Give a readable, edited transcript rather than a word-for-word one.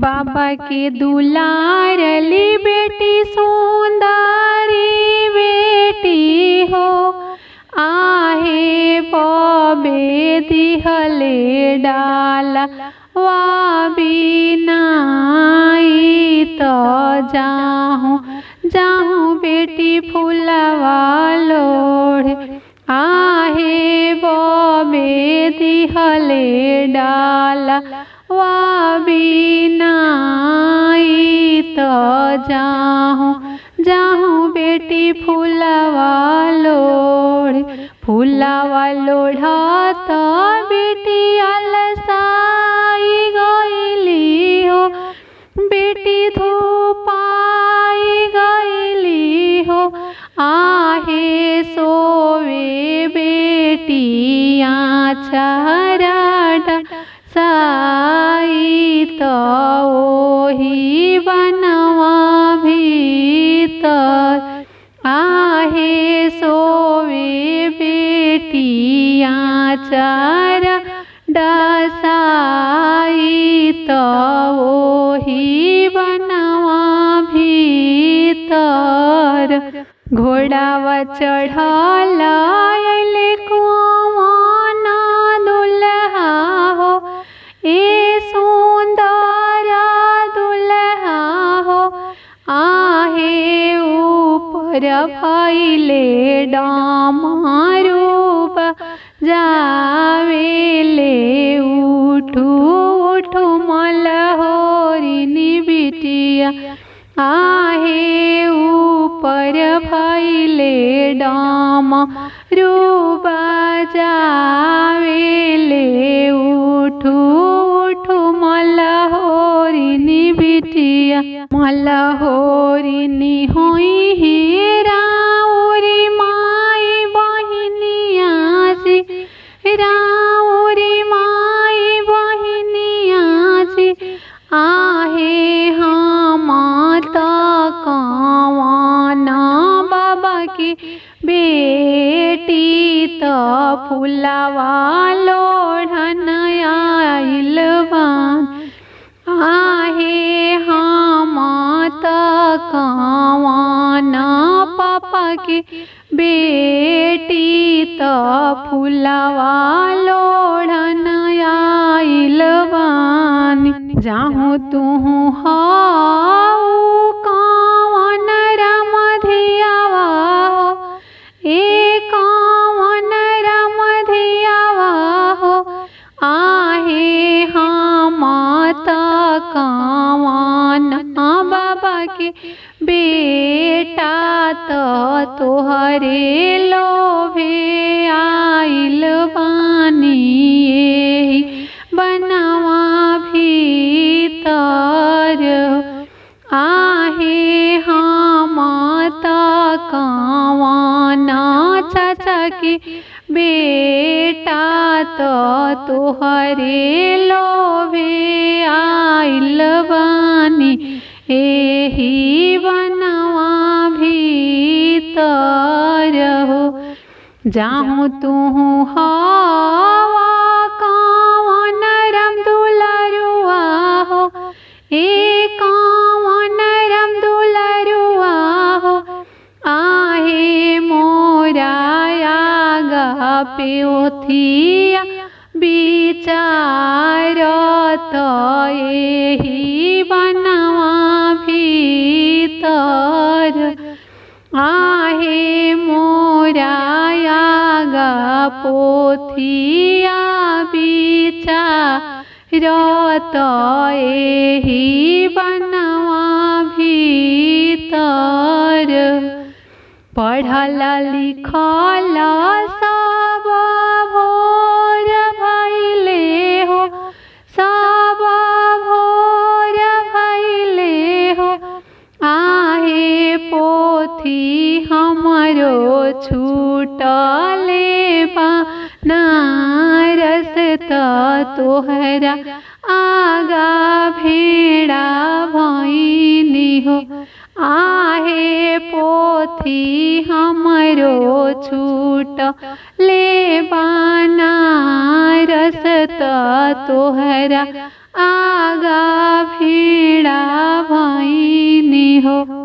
बाबा के दुलारली बेटी सुंदरी बेटी हो, आहे बबे दिहले डाला वा बिनाई तो जाहूँ जाहूँ बेटी फूलवा लोढ़े, आहे बबे दिहले डाला वा बिनाई तो जाहूँ जाहूँ बेटी फूलवा लोढ़े। फूलवा लोढ़त बेटी अलसाई गईली हो, बेटी धूपाई गईली हो, आहे सोवे बेटी आचरा साई तो ओही बनवा भीतर, आहे सोवे बेटी आचरा डसाई तो ओही बनवा भीतर। घोड़ावा चढ़ल अइले कुंवन दुल्हा हो, ए सुंदर दुल्हा हो, आहे ऊपर भइले डामरूप जावेले उठू उठू मलहोरिनी बिटिया, आहे ऊपर भइले डामरूप जावेले उठू उठू मलहोरिनी बिटिया। मलहोरिनी होई राउरी माई बहिनिया सी, राउरी माई बहिनिया सी, आहे हम तो कवाना बाबा की बेटी तो फूलवा लोढ़न आइल बान, आहे हम तो कवाना पापा की बेटी तो फूलवा लोढ़न आइल बान। जाहूँ तुहूँ हाऊ कवन रमधियावा हो, ए कवन रमधियावा हो, आहे हम तो कवन बाबा की बेटा तो तोहरे लोभे आइल बानी, एही बनवा भीतर, आहे हम तो कवाना चाचा की बेटा तो तोहरे लोभे आइल बानी, एही बनवा भीतर हो। जाहूँ तुहूँ हवा कवन रम दुलरुआ हो, ए कवन रम दुलरुआ हो, आहे मोरा आगा प्योथिया विचारत, एही बनवा भीतर, आहे मोरा आगा पोथिया विचारत, एही बनवा भीतर। पढ़ल लिखल सब भोर भइले हो, सब भोर भइले हो, आहे पोथी हमरो छूटले बनारस तोहरा आगा भेड़ा भइनी हो, आहे पोथी हमरो छूट ले बनारस तोहरा आगा भी हो।